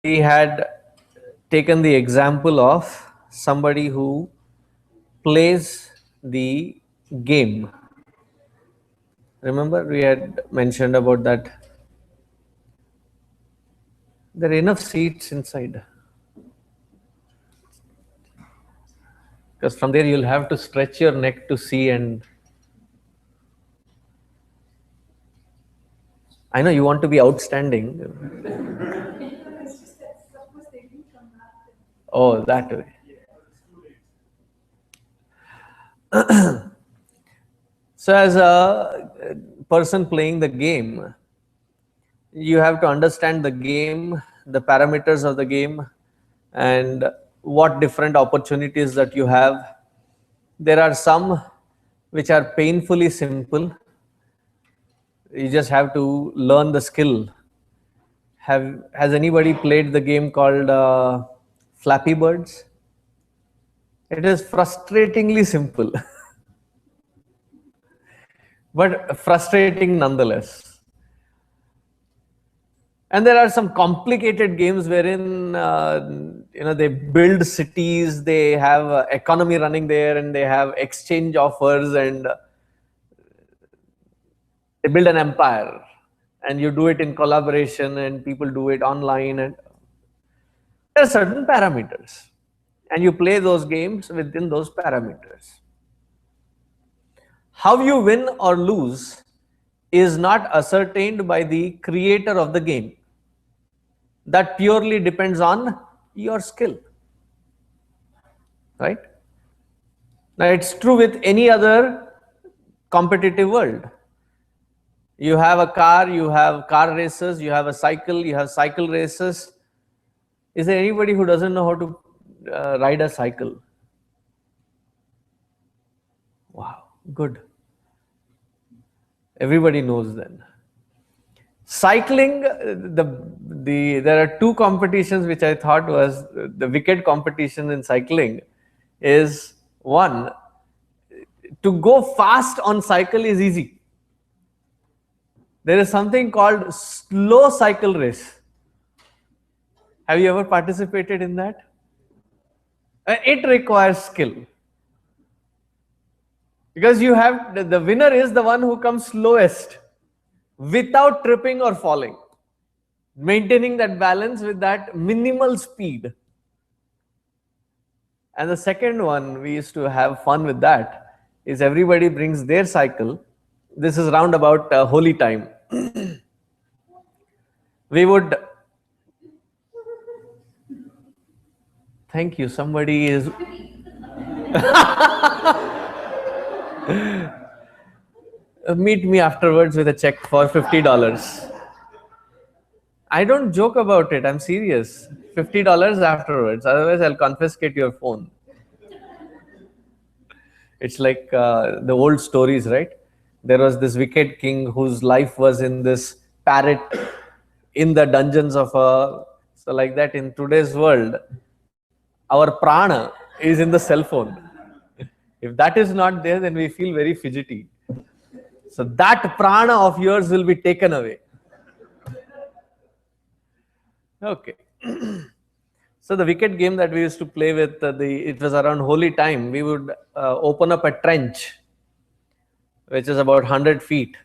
we had taken the example of somebody who plays the game. Remember, we had mentioned about that. There are enough seats inside, because from there you'll have to stretch your neck to see. And I know you want to be outstanding. Oh, that way. So, as a person playing the game, you have to understand the game, the parameters of the game, and what different opportunities that you have. There are some which are painfully simple. You just have to learn the skill. Has anybody played the game called Flappy Birds? It is frustratingly simple, but frustrating nonetheless. And there are some complicated games wherein they build cities, they have economy running there, and they have exchange offers, and they build an empire. And you do it in collaboration, and people do it online, and there are certain parameters, and you play those games within those parameters. How you win or lose is not ascertained by the creator of the game. That purely depends on your skill, right? Now, it's true with any other competitive world. You have a car, you have car races, you have a cycle, you have cycle races. Is there anybody who doesn't know how to ride a cycle? Wow, good. Everybody knows then. Cycling, there are two competitions which I thought was the wicked competition in cycling. Is one, to go fast on cycle is easy. There is something called slow cycle race. Have you ever participated in that? It requires skill, because you have the winner is the one who comes slowest without tripping or falling, maintaining that balance with that minimal speed. And the second one, we used to have fun with that, is everybody brings their cycle. This is round about holy time. We would, thank you, somebody is meet me afterwards with a check for $50. I don't joke about it, I'm serious. $50 afterwards, otherwise I'll confiscate your phone. It's like the old stories, right? There was this wicked king whose life was in this parrot in the dungeons of a. So, like that, in today's world, our prana is in the cell phone. If that is not there, then we feel very fidgety. So, that prana of yours will be taken away. Okay. So the wicked game that we used to play with, it was around holy time. We would open up a trench, which is about 100 feet.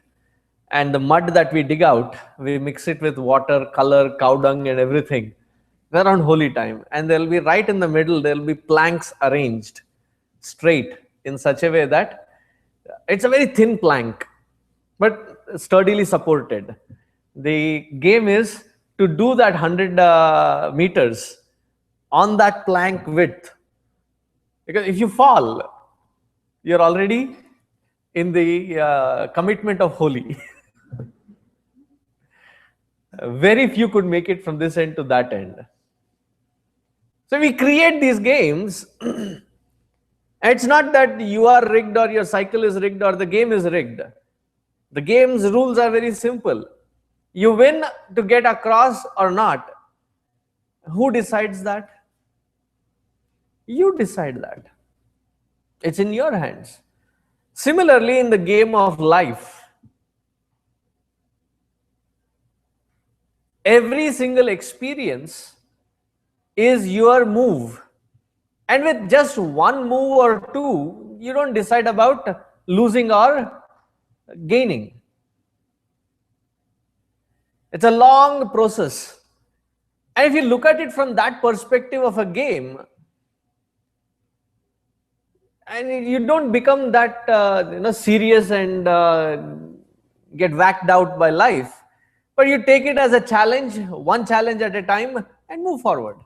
And the mud that we dig out, we mix it with water, color, cow dung and everything. Around holy time. And there will be right in the middle, there will be planks arranged straight in such a way that it's a very thin plank, but sturdily supported. The game is to do that 100 meters on that plank width, because if you fall, you're already in the commitment of holy. Very few could make it from this end to that end. So we create these games. It's not that you are rigged or your cycle is rigged or the game is rigged. The game's rules are very simple. You win to get across or not. Who decides that? You decide that. It's in your hands. Similarly, in the game of life, every single experience is your move. And with just one move or two, you don't decide about losing or gaining. It's a long process. And if you look at it from that perspective of a game, and you don't become that serious and get whacked out by life, but you take it as a challenge, one challenge at a time, and move forward.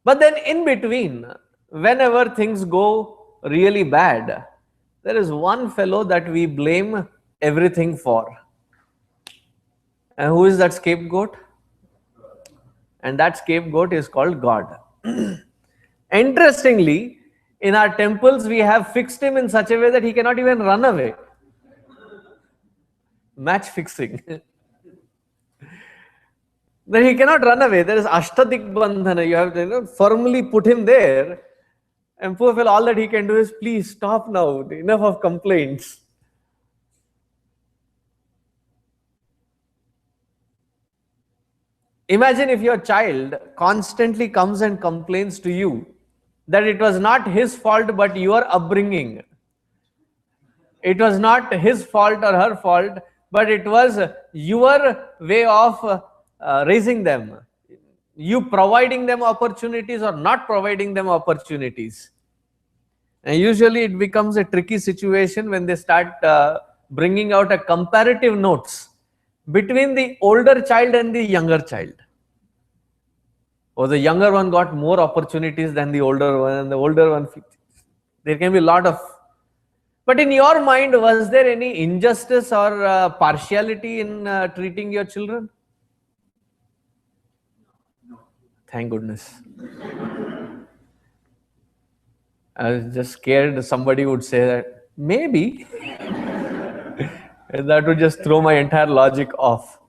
But then in between, whenever things go really bad, there is one fellow that we blame everything for. And who is that scapegoat? And that scapegoat is called God. Interestingly, in our temples, we have fixed him in such a way that he cannot even run away. Match fixing. Then he cannot run away. There is Ashtadik Bandhana. You have to firmly put him there. And poor fellow, all that he can do is, please stop now. Enough of complaints. Imagine if your child constantly comes and complains to you that it was not his fault but your upbringing. It was not his fault or her fault, but it was your way of raising them. You providing them opportunities or not providing them opportunities. And usually it becomes a tricky situation when they start bringing out a comparative notes between the older child and the younger child. Or the younger one got more opportunities than the older one, and the older one, there can be a lot of. But in your mind, was there any injustice or partiality in treating your children? Thank goodness. I was just scared somebody would say that, maybe. And that would just throw my entire logic off.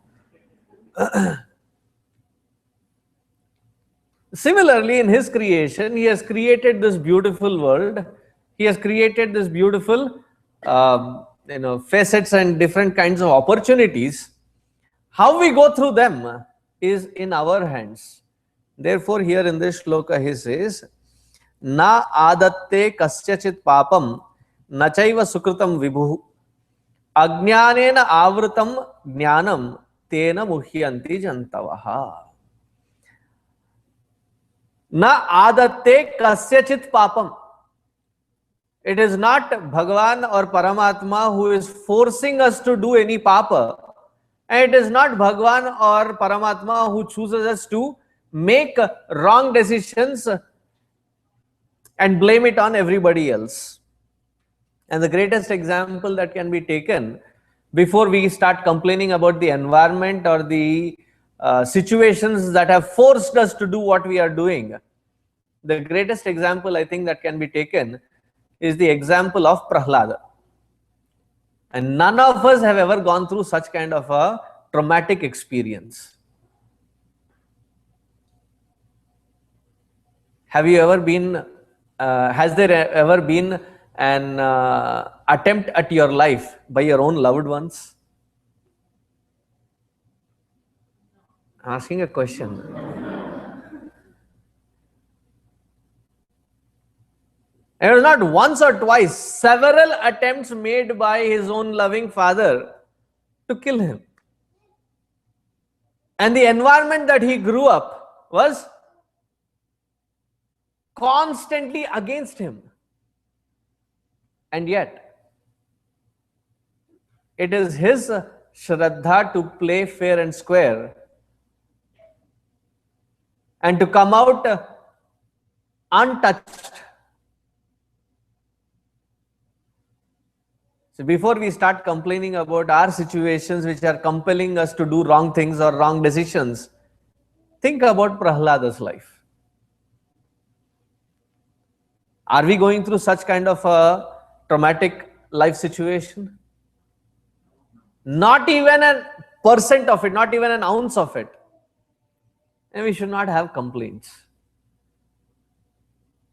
Similarly, in his creation, he has created this beautiful world. He has created this beautiful facets and different kinds of opportunities. How we go through them is in our hands. Therefore, here in this shloka, he says, Na adatte kasyachit papam nachaiva sukritam vibhu ajnanena avrutam jnanam tena muhyanti jantavaha. Na adatte kasyachit papam. It is not Bhagavan or Paramatma who is forcing us to do any papa. And it is not Bhagavan or Paramatma who chooses us to make wrong decisions and blame it on everybody else. And the greatest example that can be taken before we start complaining about the environment or the situations that have forced us to do what we are doing. The greatest example I think that can be taken is the example of Prahlada. And none of us have ever gone through such kind of a traumatic experience. Have you ever been, has there ever been an attempt at your life by your own loved ones? Asking a question. It was not once or twice, several attempts made by his own loving father to kill him. And the environment that he grew up was constantly against him. And yet, it is his Shraddha to play fair and square and to come out untouched. So before we start complaining about our situations which are compelling us to do wrong things or wrong decisions, think about Prahlada's life. Are we going through such kind of a traumatic life situation? Not even a percent of it, not even an ounce of it. And we should not have complaints.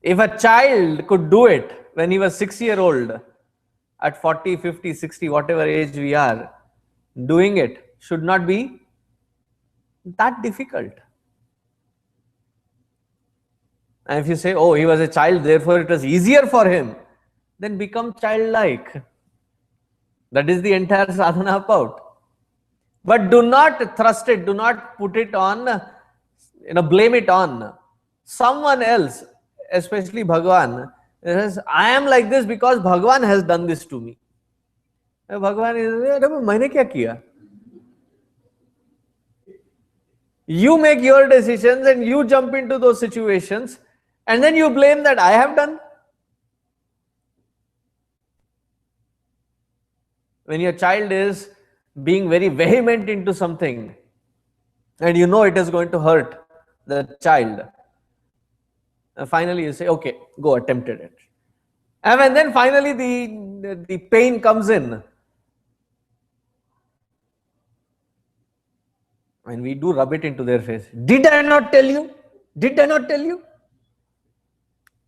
If a child could do it when he was 6-year-old, at 40, 50, 60, whatever age we are, doing it should not be that difficult. And if you say, oh, he was a child, therefore it was easier for him, then become childlike. That is the entire sadhana about. But do not thrust it, do not put it on, blame it on someone else, especially Bhagavan. Says, I am like this because Bhagavan has done this to me. Bhagavan is, maine kya kiya? You make your decisions and you jump into those situations and then you blame that I have done. When your child is being very vehement into something and you know it is going to hurt the child, and finally you say, okay, go attempt it. And then finally the pain comes in. And we do rub it into their face. Did I not tell you? Did I not tell you?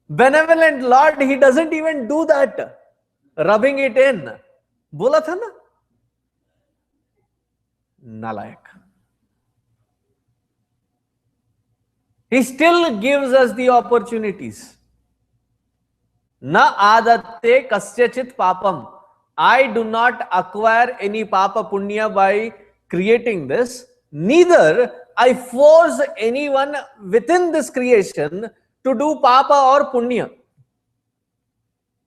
Benevolent Lord, he doesn't even do that. Rubbing it in. Bola tha na? Nalayak. He still gives us the opportunities. Na adatte kasyachit papam. I do not acquire any papa punya by creating this. Neither I force anyone within this creation to do papa or punya.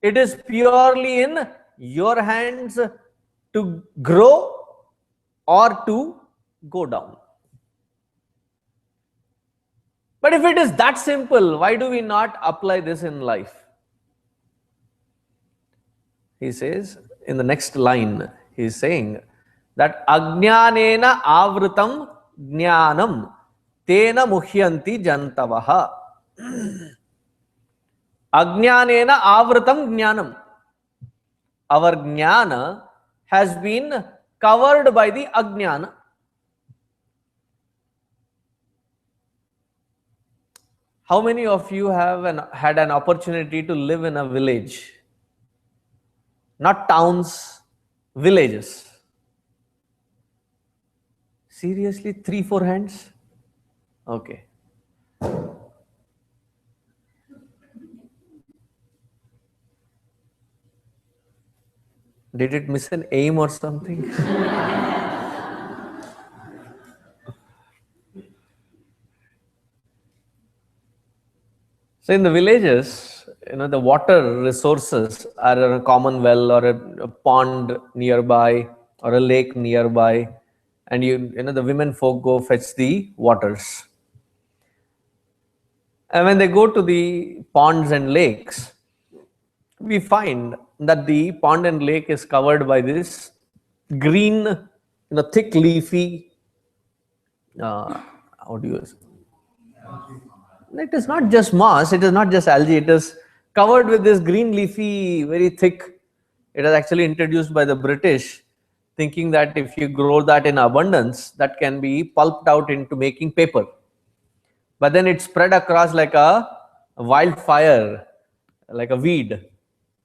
It is purely in your hands to grow or to go down. But if it is that simple, why do we not apply this in life? He says, in the next line, he is saying that ajnanena avrutam jnanam tena muhyanti jantavaha. Ajnanena avrutam jnanam. Our jnana has been covered by the ajnana. How many of you have had an opportunity to live in a village? Not towns, villages. Seriously, 3-4 hands? Okay. Did it miss an aim or something? So in the villages, the water resources are a common well or a pond nearby or a lake nearby, and the women folk go fetch the waters. And when they go to the ponds and lakes, we find that the pond and lake is covered by this green, thick leafy, how do you say? It is not just moss, it is not just algae, it is covered with this green leafy, very thick. It is actually introduced by the British, thinking that if you grow that in abundance, that can be pulped out into making paper. But then it spread across like a wildfire, like a weed.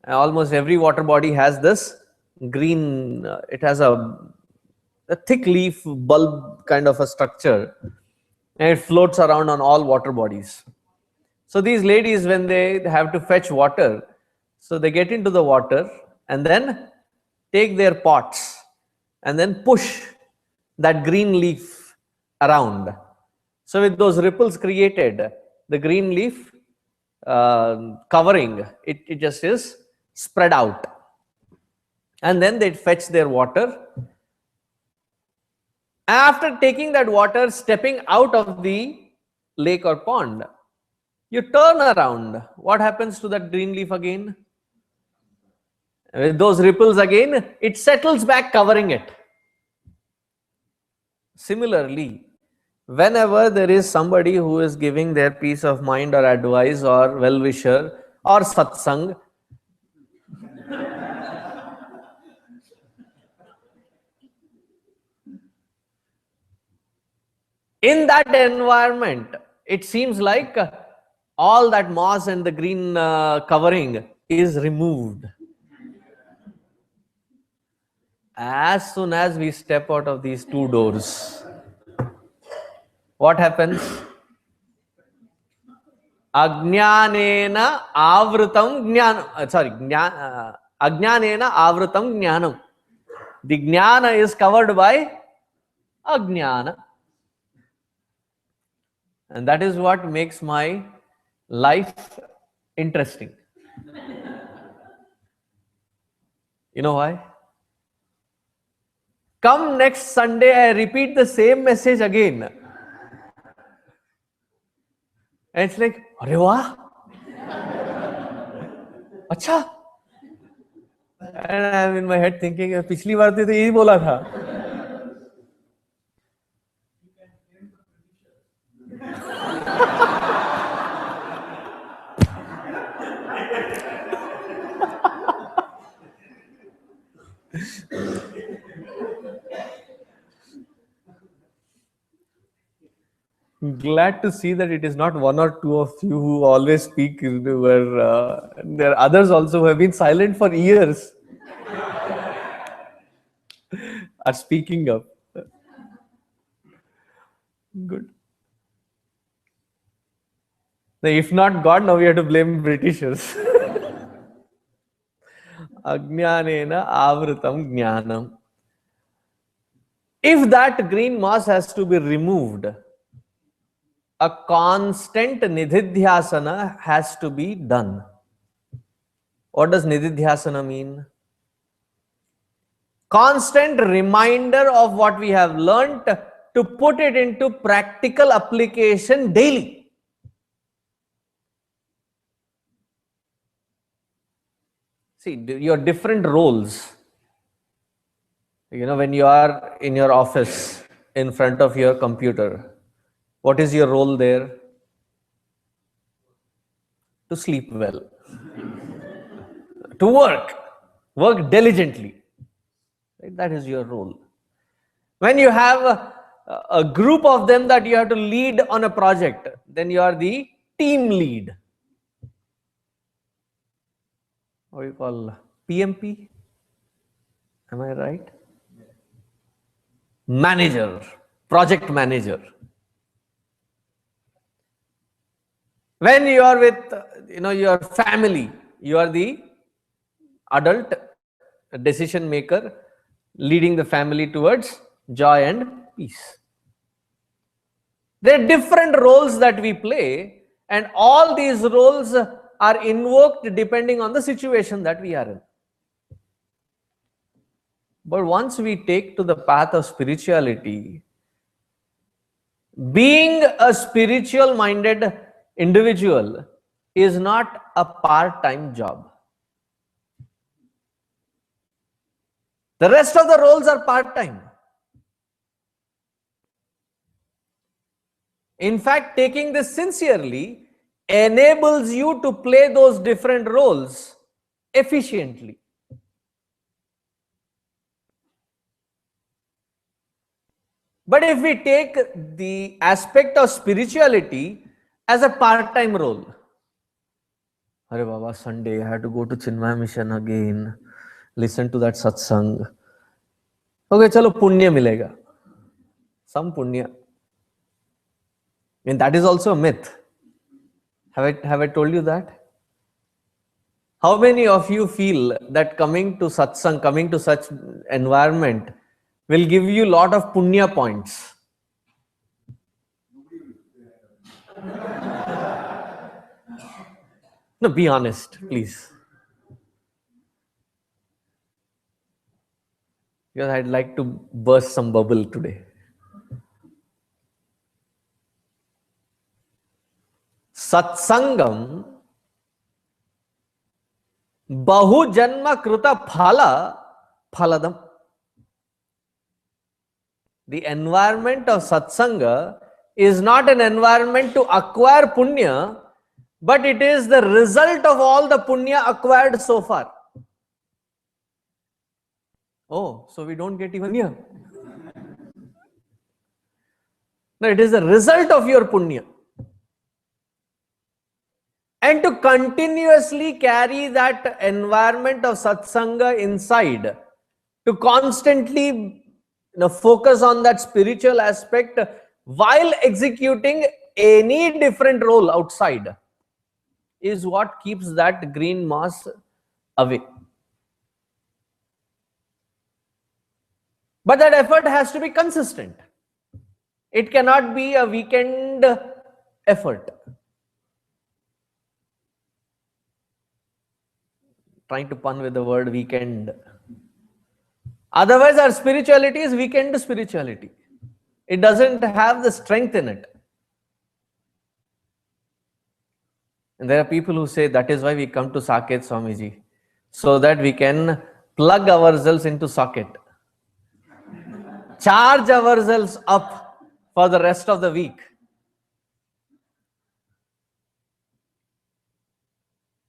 And almost every water body has this green, it has a thick leaf bulb kind of a structure. And it floats around on all water bodies. So these ladies, when they have to fetch water, so they get into the water and then take their pots and then push that green leaf around. So with those ripples created, the green leaf covering, it just is spread out. And then they fetch their water. After taking that water, stepping out of the lake or pond, you turn around. What happens to that green leaf again? With those ripples again, it settles back, covering it. Similarly, whenever there is somebody who is giving their peace of mind or advice or well-wisher or satsang, in that environment, it seems like all that moss and the green covering is removed. As soon as we step out of these two doors, what happens? Ajnanena avrutam jnanam. Ajnanena avrutam jnanam. The jnana is covered by ajnana. And that is what makes my life interesting. You know why? Come next Sunday, I repeat the same message again. And it's like, Arey wah! Acha! And I'm in my head thinking, पिछली बार तो यही बोला था. Glad to see that it is not one or two of you who always speak. There are others also who have been silent for years are speaking up. Good. Now, if not God, now we have to blame Britishers. Ajnanena avritam jnanam. If that green moss has to be removed, a constant nididhyasana has to be done. What does nididhyasana mean? Constant reminder of what we have learnt to put it into practical application daily. See, your different roles. You know, when you are in your office in front of your computer, what is your role there? To sleep well. To work diligently. Right? That is your role. When you have a group of them that you have to lead on a project, then you are the team lead. What do you call PMP? Am I right? Manager, project manager. When you are with your family, you are the adult decision maker, leading the family towards joy and peace. There are different roles that we play, and all these roles are invoked depending on the situation that we are in. But once we take to the path of spirituality, being a spiritual minded individual is not a part-time job. The rest of the roles are part-time. In fact, taking this sincerely enables you to play those different roles efficiently. But if we take the aspect of spirituality as a part-time role, Hare Baba, Sunday I had to go to Chinmaya Mission again, listen to that satsang. Okay, chalo, punya milega. Some punya. And that is also a myth. Have I told you that? How many of you feel that coming to satsang, coming to such environment will give you a lot of punya points? No, be honest, please. Because I'd like to burst some bubble today. Satsangam bahu janma kruta phala phaladam. The environment of satsanga is not an environment to acquire punya, but it is the result of all the punya acquired so far. Oh, so we don't get even punya. No, it is the result of your punya. And to continuously carry that environment of satsanga inside, to constantly focus on that spiritual aspect, while executing any different role outside is what keeps that green mass away. But that effort has to be consistent. It cannot be a weekend effort. Trying to pun with the word weekend. Otherwise, our spirituality is weekend spirituality. It doesn't have the strength in it. And there are people who say that is why we come to Saket Swamiji, so that we can plug ourselves into socket, charge ourselves up for the rest of the week.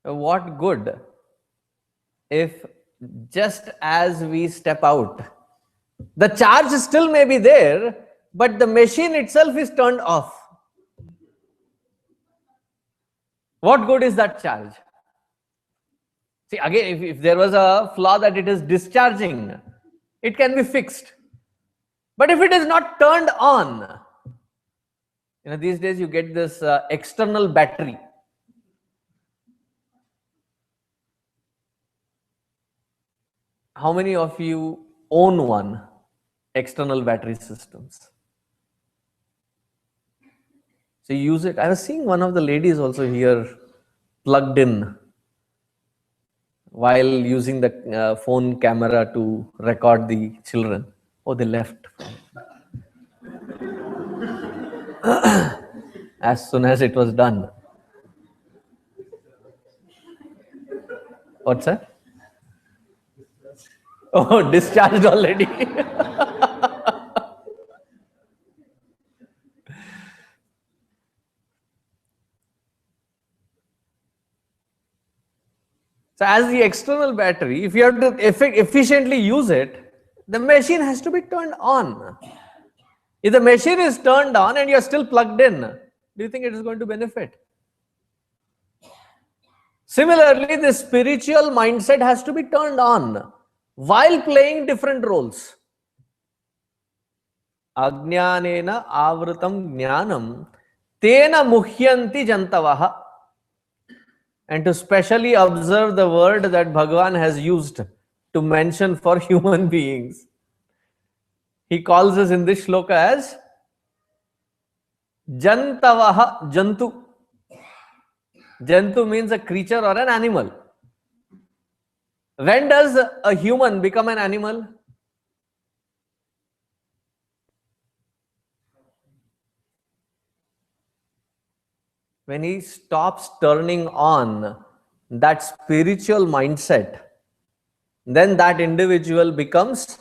What good if just as we step out, the charge still may be there, but the machine itself is turned off? What good is that charge? See, again, if there was a flaw that it is discharging, it can be fixed. But if it is not turned on, these days you get this external battery. How many of you own one? External battery systems. So you use it. I was seeing one of the ladies also here plugged in while using the phone camera to record the children. Oh, they left. As soon as it was done. What's that? Oh, discharged already. So as the external battery, if you have to efficiently use it, the machine has to be turned on. If the machine is turned on and you are still plugged in, do you think it is going to benefit? Similarly, the spiritual mindset has to be turned on while playing different roles. Ajnanena avrutam jnanam tena muhyanti jantavaha. And to specially observe the word that Bhagavan has used to mention for human beings. He calls us in this shloka as Jantavaha, Jantu. Jantu means a creature or an animal. When does a human become an animal? When he stops turning on that spiritual mindset, then that individual becomes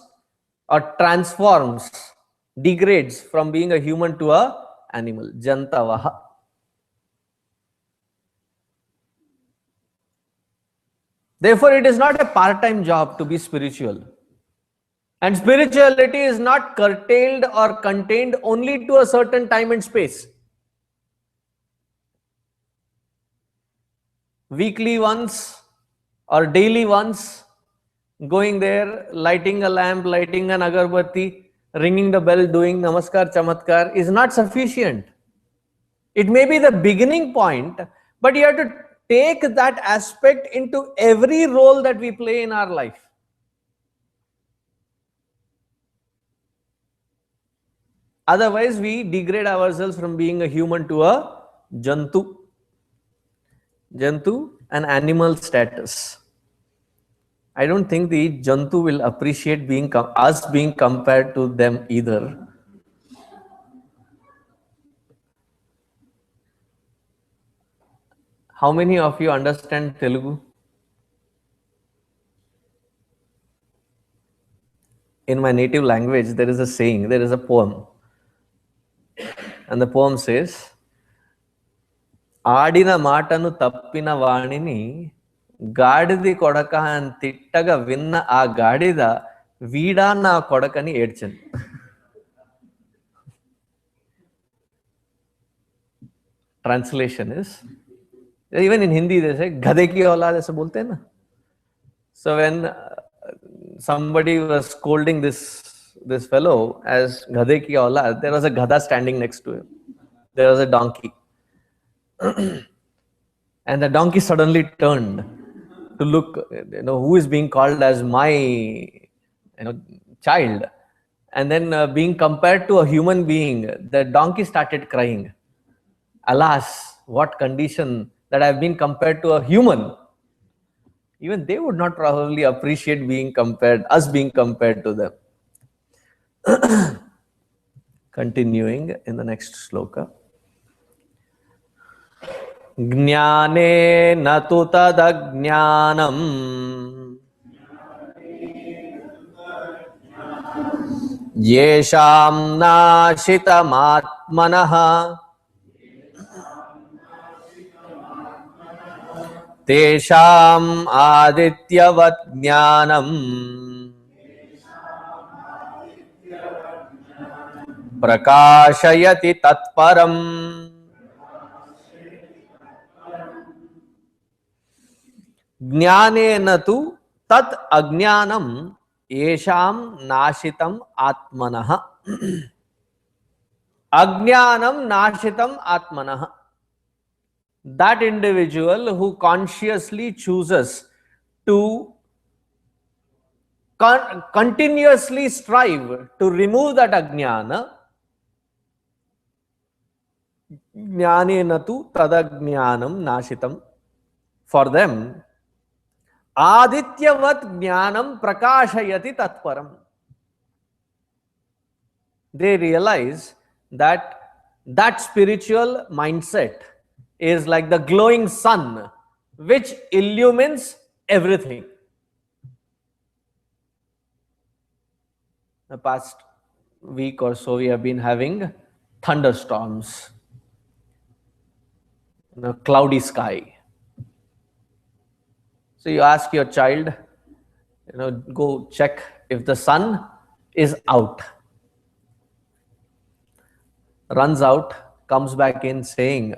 or transforms, degrades from being a human to an animal. Jantavaha. Therefore, it is not a part-time job to be spiritual. And spirituality is not curtailed or contained only to a certain time and space. Weekly once or daily once, going there, lighting a lamp, lighting an agarbatti, ringing the bell, doing namaskar, chamatkar is not sufficient. It may be the beginning point, but you have to take that aspect into every role that we play in our life. Otherwise, we degrade ourselves from being a human to a Jantu. Jantu, an animal status. I don't think the Jantu will appreciate us being compared to them either. How many of you understand Telugu? In my native language, there is a saying, there is a poem. And the poem says, Adina matanu tappina vaanini గాడిది కొడక అని తిట్టగా విన్న ఆ గాడిద వీడా నా కొడకని ఏడ్చను. Translation is, even in Hindi they say गधे की औलाद ऐसे बोलते हैं ना. So when somebody was scolding this fellow as Gadhe ki aulad, there was a Gada standing next to him. There was a donkey. And the donkey suddenly turned to look, who is being called as my, child. And then being compared to a human being, the donkey started crying. Alas, what condition that I have been compared to a human. Even they would not probably appreciate us being compared to them. Continuing in the next sloka. Jnane natu tadajnanam yesham nashitamatmanah tesham adityavat jnanam prakashayati tatparam. Jnanena tu tat ajnanam yesham nashitam atmanah. Ajnanam nashitam atmanah. That individual who consciously chooses to continuously strive to remove that ajnana, jnanena tu tadajnanam nashitam. For them, adityavat jnanam prakashayati tatparam. They realize that spiritual mindset is like the glowing sun which illumines everything. The past week or so we have been having thunderstorms, cloudy sky. So you ask your child, go check if the sun is out. Runs out, comes back in saying,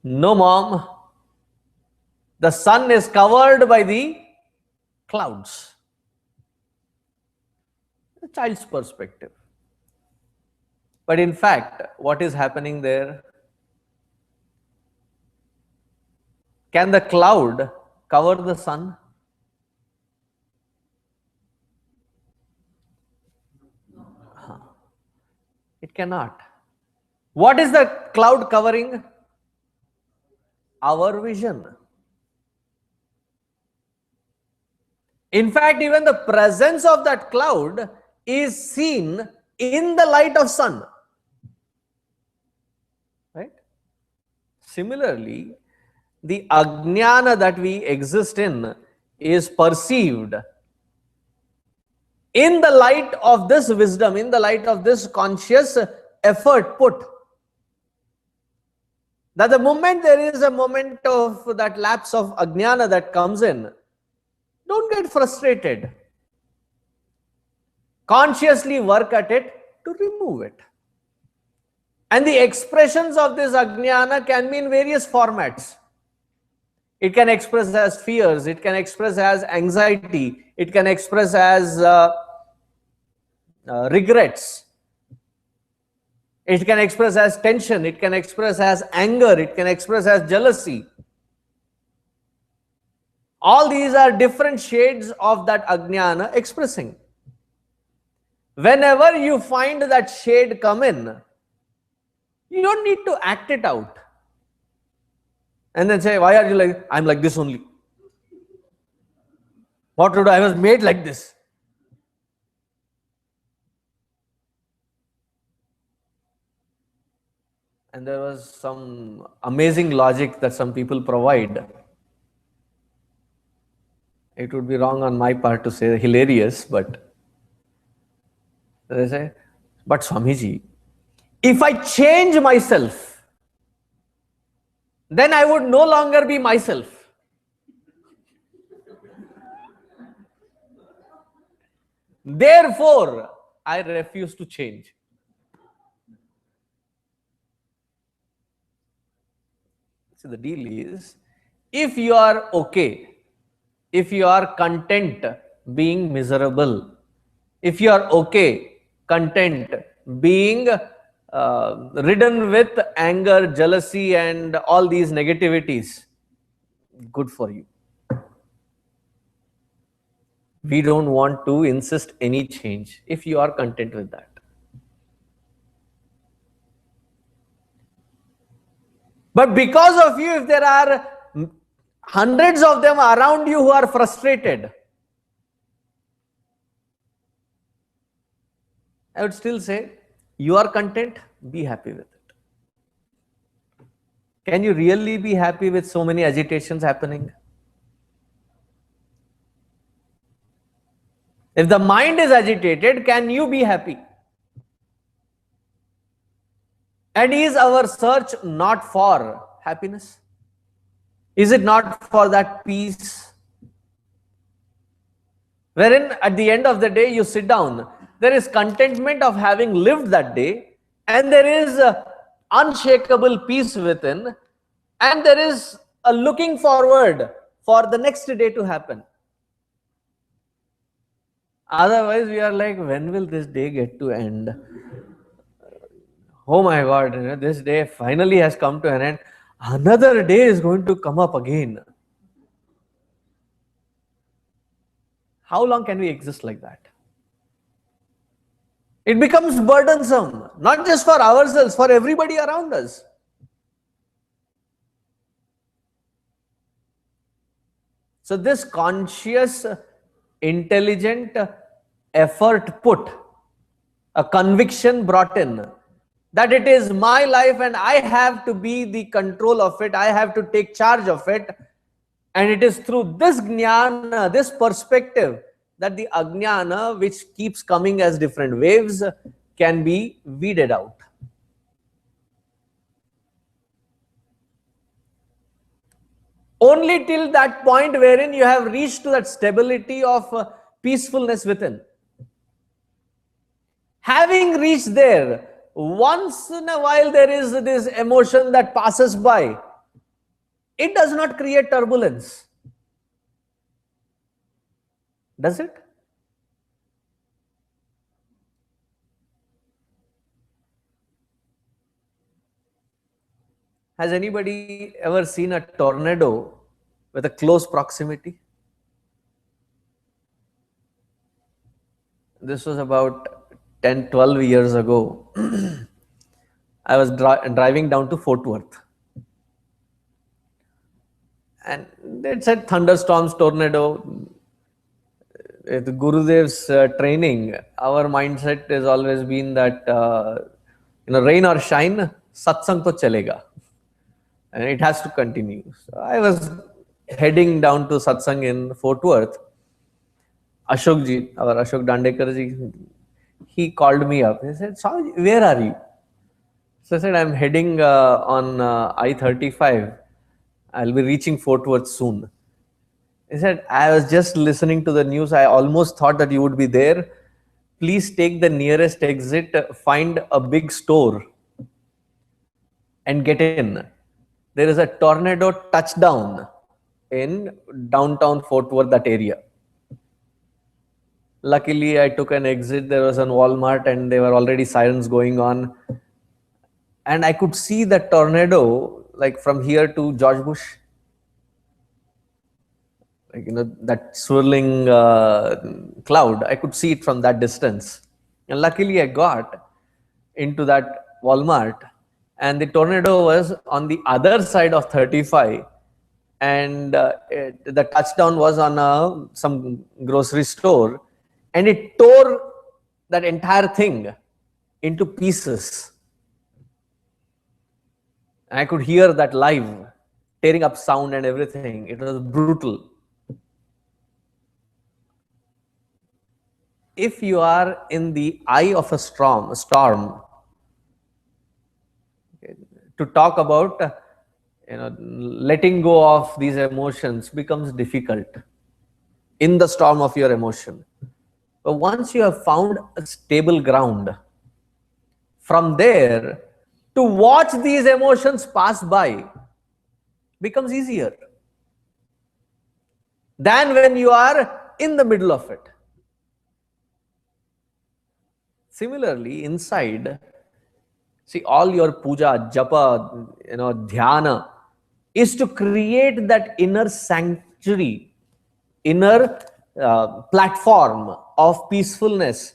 no mom, the sun is covered by the clouds. The child's perspective. But in fact, what is happening there? Can the cloud cover the sun? It cannot. What is the cloud covering? Our vision. In fact, even the presence of that cloud is seen in the light of sun. Right? Similarly, the ajnana that we exist in is perceived in the light of this wisdom, in the light of this conscious effort put. That the moment there is a moment of that lapse of ajnana that comes in, don't get frustrated. Consciously work at it to remove it. And the expressions of this ajnana can be in various formats. It can express as fears, it can express as anxiety, it can express as regrets, it can express as tension, it can express as anger, it can express as jealousy. All these are different shades of that ajnana expressing. Whenever you find that shade come in, you don't need to act it out. And then say, why are you like, I'm like this only. What to do? I was made like this. And there was some amazing logic that some people provide. It would be wrong on my part to say hilarious, but they say, but Swamiji, if I change myself, then I would no longer be myself. Therefore, I refuse to change. So the deal is, if you are okay, if you are content being miserable, If you are okay, content, being ridden with anger, jealousy, and all these negativities, good for you. We don't want to insist any change if you are content with that. But because of you, if there are hundreds of them around you who are frustrated, I would still say, you are content, be happy with it. Can you really be happy with so many agitations happening? If the mind is agitated, can you be happy? And is our search not for happiness? Is it not for that peace? Wherein at the end of the day, you sit down, there is contentment of having lived that day, and there is unshakable peace within, and there is a looking forward for the next day to happen. Otherwise, we are like, when will this day get to end? Oh my God, this day finally has come to an end. Another day is going to come up again. How long can we exist like that? It becomes burdensome, not just for ourselves, for everybody around us. So this conscious, intelligent effort put, a conviction brought in, that it is my life and I have to be the control of it, I have to take charge of it. And it is through this jnana, this perspective, that the ajnana, which keeps coming as different waves, can be weeded out. Only till that point wherein you have reached to that stability of peacefulness within. Having reached there, once in a while there is this emotion that passes by. It does not create turbulence. Does it? Has anybody ever seen a tornado with a close proximity? This was about 10, 12 years ago. I was driving down to Fort Worth. And it said thunderstorms, tornado. With Gurudev's training, our mindset has always been that, rain or shine, satsang to chalega. And it has to continue. So I was heading down to satsang in Fort Worth. Ashok ji, our Ashok Dandekar ji, he called me up. He said, "Swamiji, where are you?" So I said, "I'm heading on I-35. I'll be reaching Fort Worth soon." He said, "I was just listening to the news. I almost thought that you would be there. Please take the nearest exit, find a big store and get in. There is a tornado touchdown in downtown Fort Worth, that area." Luckily, I took an exit. There was a Walmart and there were already sirens going on. And I could see the tornado like from here to George Bush. Like, that swirling cloud, I could see it from that distance. And luckily I got into that Walmart, and the tornado was on the other side of 35, and the touchdown was on some grocery store, and it tore that entire thing into pieces. I could hear that live, tearing up sound and everything. It was brutal. If you are in the eye of a storm, to talk about letting go of these emotions becomes difficult in the storm of your emotion. But once you have found a stable ground, from there to watch these emotions pass by becomes easier than when you are in the middle of it. Similarly, inside, see, all your puja, japa, dhyana is to create that inner sanctuary, inner platform of peacefulness.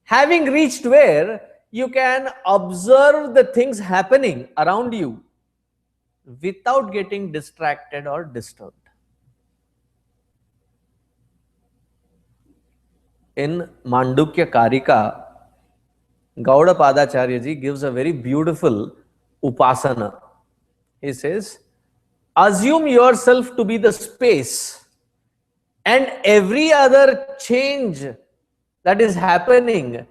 Having reached where you can observe the things happening around you without getting distracted or disturbed. In Mandukya Karika, Gauda Padacharya ji gives a very beautiful upasana. He says, assume yourself to be the space, and every other change that is happening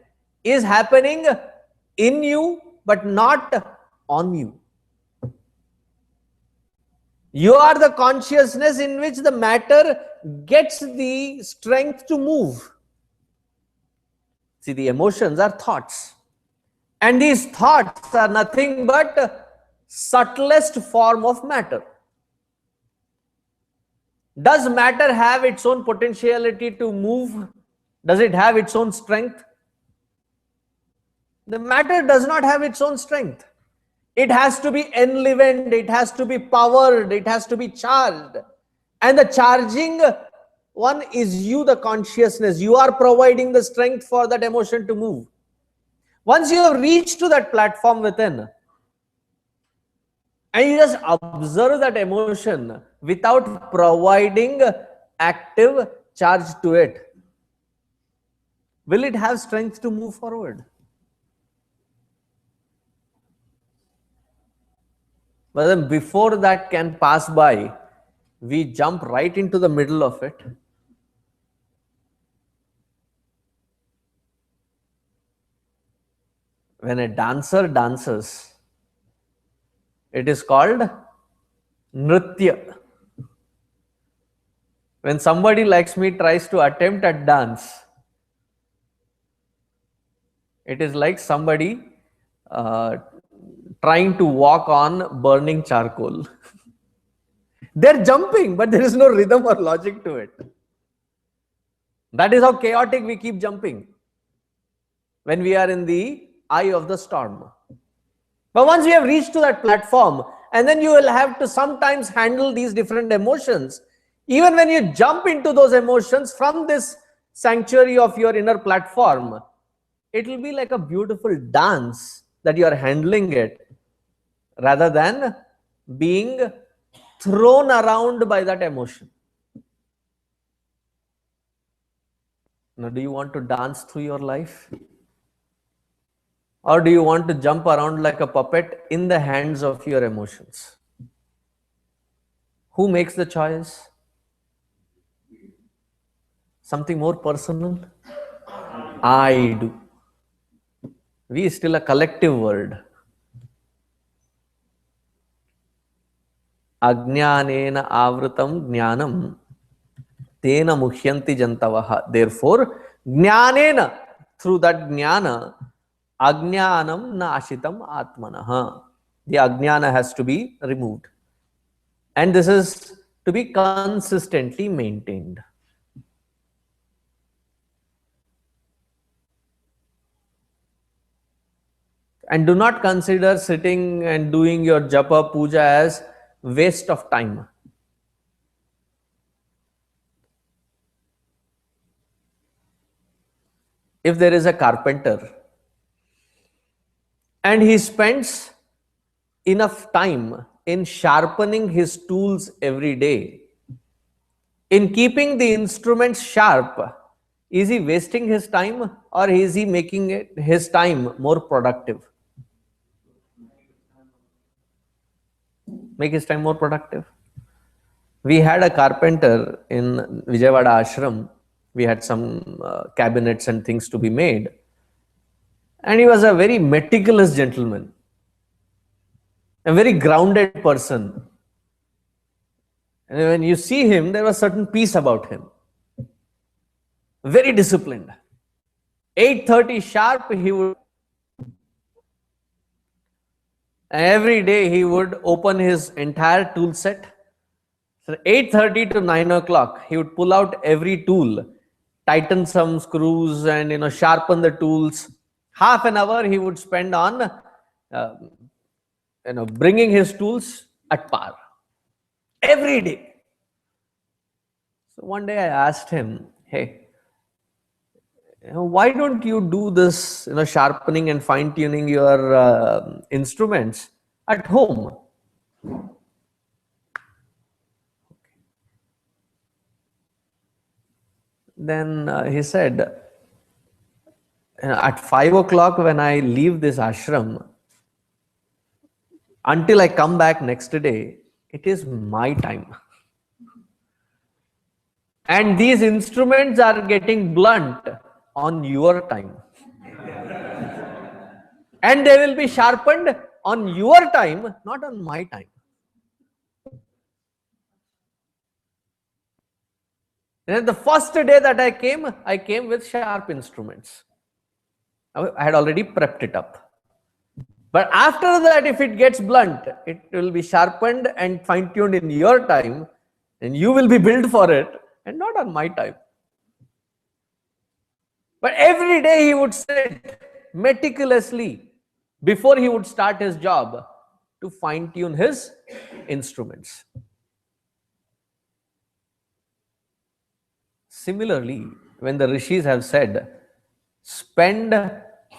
in you but not on you. You are the consciousness in which the matter gets the strength to move. See, the emotions are thoughts, and these thoughts are nothing but subtlest form of matter. Does matter have its own potentiality to move? Does it have its own strength? The matter does not have its own strength. It has to be enlivened, it has to be powered, it has to be charged. And the charging one is you, the consciousness. You are providing the strength for that emotion to move. Once you have reached to that platform within, and you just observe that emotion without providing active charge to it, will it have strength to move forward? But then before that can pass by, we jump right into the middle of it. When a dancer dances, it is called nritya. When somebody like me tries to attempt at dance, it is like somebody trying to walk on burning charcoal. They're jumping, but there is no rhythm or logic to it. That is how chaotic we keep jumping when we are in the eye of the storm. But once we have reached to that platform, and then you will have to sometimes handle these different emotions. Even when you jump into those emotions from this sanctuary of your inner platform, it will be like a beautiful dance that you are handling it, rather than being thrown around by that emotion. Now, do you want to dance through your life? Or do you want to jump around like a puppet in the hands of your emotions? Who makes the choice? Something more personal? I do. We are still a collective world. Ajnanena avrutam jnanam tena muhyanti jantavaha. Therefore, jnanena, through that jnana, ajnanam na ashitam atmanaha. The ajnana has to be removed. And this is to be consistently maintained. And do not consider sitting and doing your japa puja as waste of time. If there is a carpenter and he spends enough time in sharpening his tools every day, in keeping the instruments sharp, is he wasting his time, or is he making his time more productive? Make his time more productive. We had a carpenter in Vijayawada ashram. We had some cabinets and things to be made. And he was a very meticulous gentleman, a very grounded person. And when you see him, there was certain peace about him. Very disciplined. 8:30 sharp, he would. Every day he would open his entire tool set. So 8:30 to 9 o'clock, he would pull out every tool, tighten some screws and sharpen the tools. Half an hour he would spend on bringing his tools at par every day. So one day I asked him, hey, why don't you do this, sharpening and fine tuning your instruments at home? Then he said, at 5 o'clock when I leave this ashram, until I come back next day, it is my time. And these instruments are getting blunt on your time. And they will be sharpened on your time, not on my time. And the first day that I came with sharp instruments. I had already prepped it up. But after that, if it gets blunt, it will be sharpened and fine-tuned in your time, and you will be billed for it, and not on my time. But every day he would sit meticulously before he would start his job to fine-tune his instruments. Similarly, when the rishis have said, spend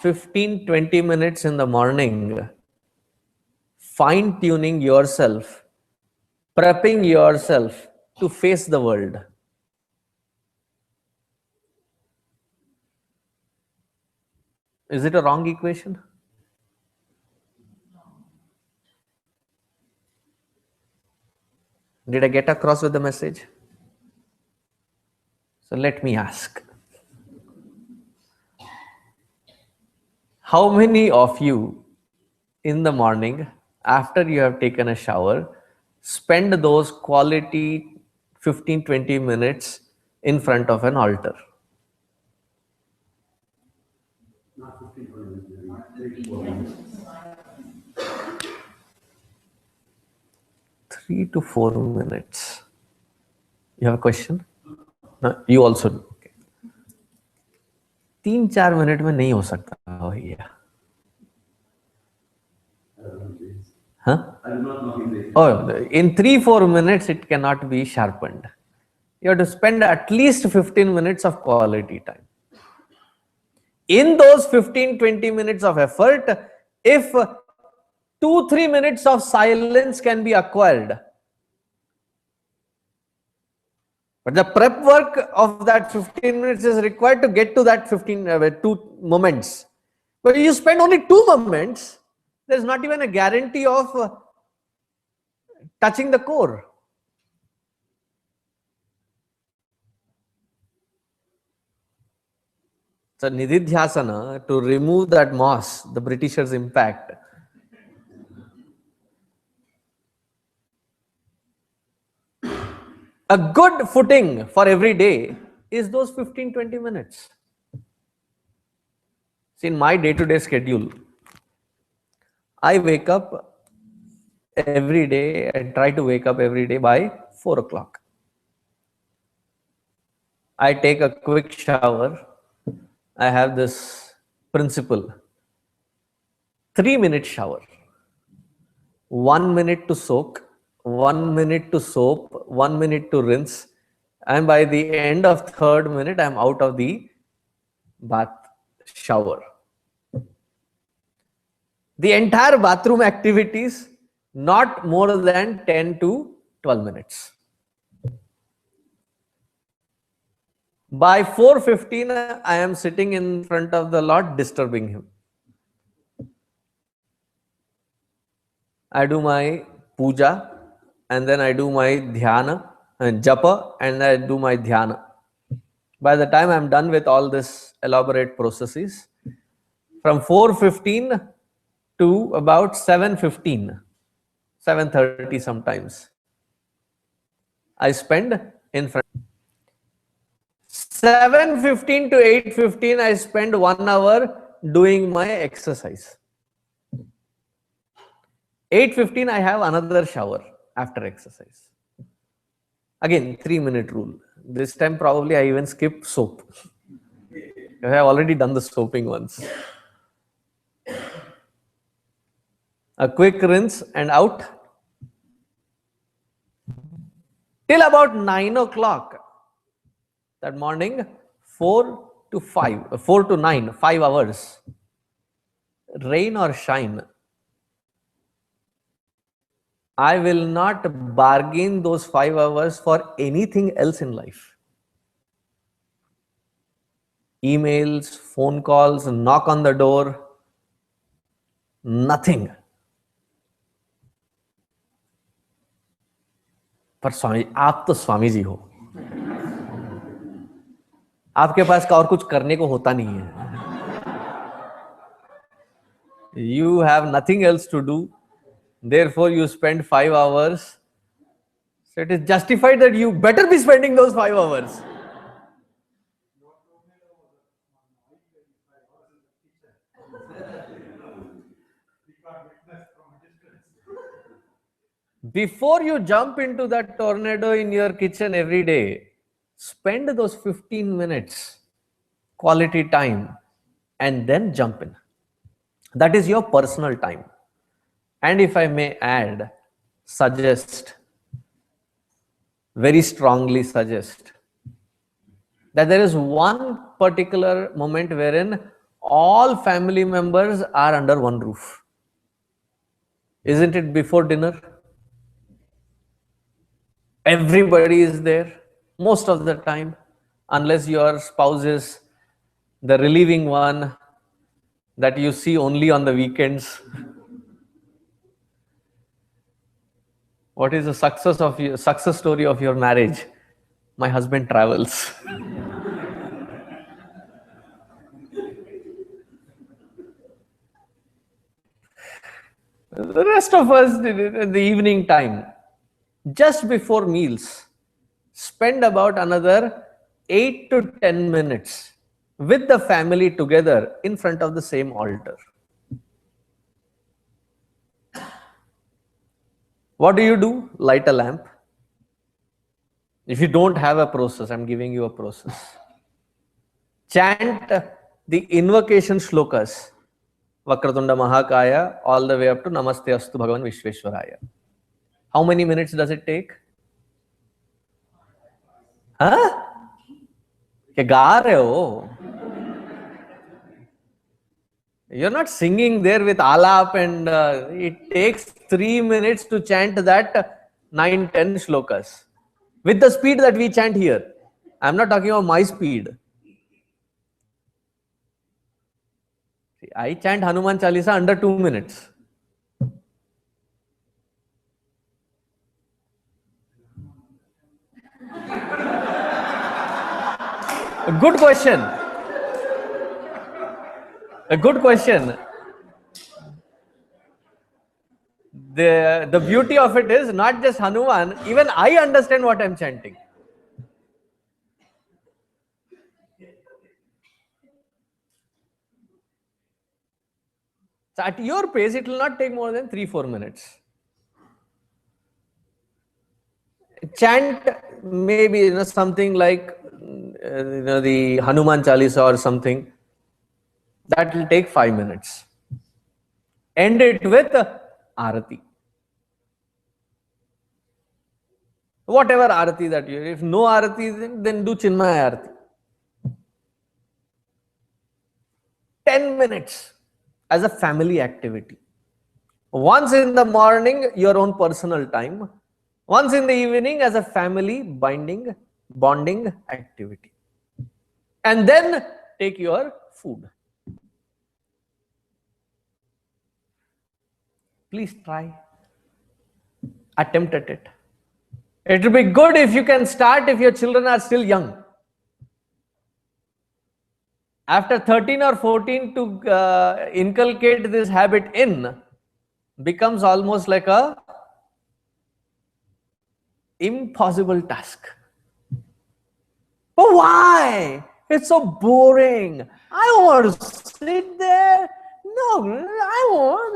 15-20 minutes in the morning fine-tuning yourself, prepping yourself to face the world. Is it a wrong equation? Did I get across with the message? So let me ask. How many of you in the morning, after you have taken a shower, spend those quality 15-20 minutes in front of an altar? Not 15, 20 minutes, 3 to 4 minutes. You have a question? No, you also do. Okay. 3-4 minute में नहीं हो सकता भैया. Huh? Oh, in 3-4 minutes it cannot be sharpened. You have to spend at least 15 minutes of quality time. In those 15-20 minutes of effort, if 2-3 minutes of silence can be acquired, but the prep work of that 15 minutes is required to get to that 2 moments. But if you spend only 2 moments, there is not even a guarantee of touching the core. So nididhyasana, to remove that moss, the Britishers' impact, a good footing for every day is those 15-20 minutes. See, in my day-to-day schedule, I wake up every day, I try to wake up every day by 4 o'clock. I take a quick shower. I have this principle, 3-minute shower, 1 minute to soak, 1 minute to soap, 1 minute to rinse, and by the end of 3rd minute, I am out of the bath shower. The entire bathroom activities, not more than 10 to 12 minutes. By 4:15, I am sitting in front of the Lord, disturbing him. I do my puja, and then I do my dhyana and japa, and I do my dhyana. By the time I am done with all this elaborate processes, from 4:15 to about 7:15, 7:30 sometimes, I spend in front. 7:15 to 8:15, I spend 1 hour doing my exercise. 8:15, I have another shower after exercise. Again, 3-minute rule. This time probably I even skip soap. I have already done the soaping once. A quick rinse and out. Till about 9 o'clock that morning, 4 to 5, 4 to 9, 5 hours. Rain or shine, I will not bargain those 5 hours for anything else in life. Emails, phone calls, knock on the door, nothing. पर स्वामी, आप तो स्वामी जी हो, आपके पास का और कुछ करने को होता नहीं है. You have nothing else to do, therefore you spend 5 hours. So it is justified that you better be spending those 5 hours. Before you jump into that tornado in your kitchen every day, spend those 15 minutes quality time and then jump in. That is your personal time. And if I may add, suggest, very strongly suggest, that there is one particular moment wherein all family members are under one roof. Isn't it before dinner? Everybody is there most of the time, unless your spouse is the relieving one that you see only on the weekends. What is the success story of your marriage? My husband travels. The rest of us, in the evening time, just before meals, spend about another 8 to 10 minutes with the family together in front of the same altar. What do? Light a lamp. If you don't have a process, I'm giving you a process. Chant the invocation shlokas, Vakratunda Mahakaya, all the way up to Namaste Astu Bhagavan Vishveshwaraya. How many minutes does it take? Huh? क्या गा रहे हो? You're not singing there with alap, and it takes 3 minutes to chant that 9-10 shlokas with the speed that we chant here. I'm not talking about my speed. See, I chant Hanuman Chalisa under 2 minutes. A good question. A good question. The beauty of it is not just Hanuman, even I understand what I'm chanting. So at your pace, it will not take more than 3-4 minutes. Chant maybe something like the Hanuman Chalisa or something. That will take 5 minutes. End it with Arati. Whatever Arati that you, if no Arati, then do Chinmaya Arati. 10 minutes as a family activity. Once in the morning, your own personal time. Once in the evening as a family bonding activity. And then take your food. Please try. Attempt at it. It will be good if you can start if your children are still young. After 13 or 14, to inculcate this habit in becomes almost like a impossible task. But why? It's so boring. I don't want to sit there. No, I want.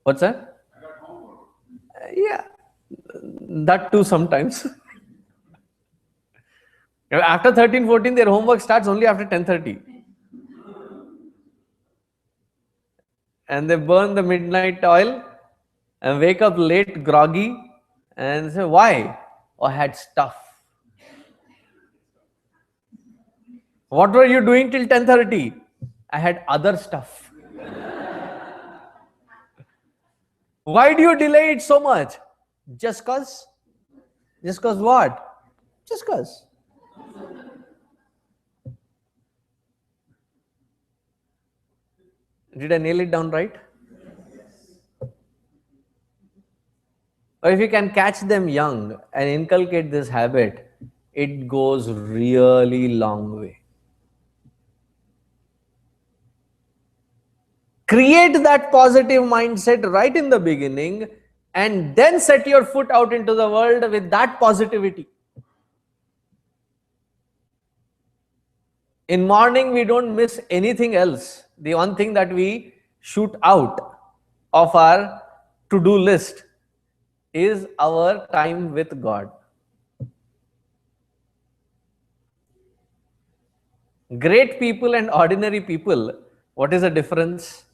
What's that? Yeah, that too sometimes. After 13, 14, their homework starts only after 10:30. and they burn the midnight oil and wake up late groggy and say, why? Oh, I had stuff. What were you doing till 10:30? I had other stuff. Why do you delay it so much? Just cause? Just cause what? Just cause. Did I nail it down right? Or if you can catch them young and inculcate this habit, it goes really long way. Create that positive mindset right in the beginning and then set your foot out into the world with that positivity. In morning, we don't miss anything else. The one thing that we shoot out of our to-do list is our time with God. Great people and ordinary people, what is the difference?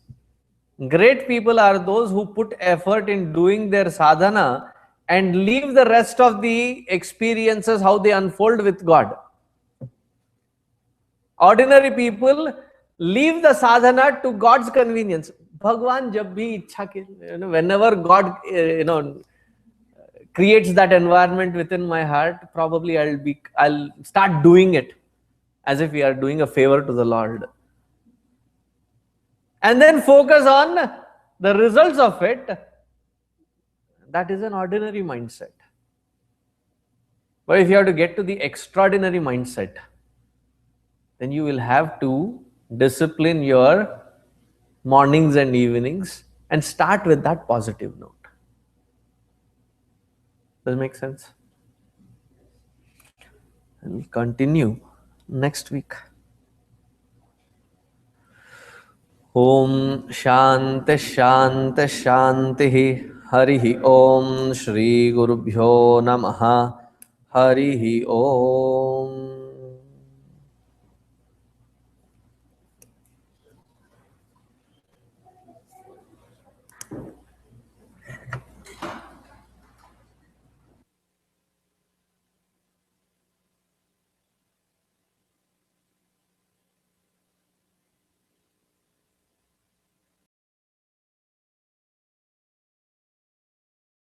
Great people are those who put effort in doing their sadhana and leave the rest of the experiences how they unfold with God. Ordinary people leave the sadhana to God's convenience. Bhagwan jab bhi ichha ke, whenever God creates that environment within my heart, probably I'll start doing it as if we are doing a favor to the Lord. And then focus on the results of it. That is an ordinary mindset. But if you have to get to the extraordinary mindset, then you will have to discipline your mornings and evenings and start with that positive note. Does it make sense? And we'll continue next week. Om Shanti Shanti Shanti Harihi Om Shri Gurubhyo Namaha Harihi Om.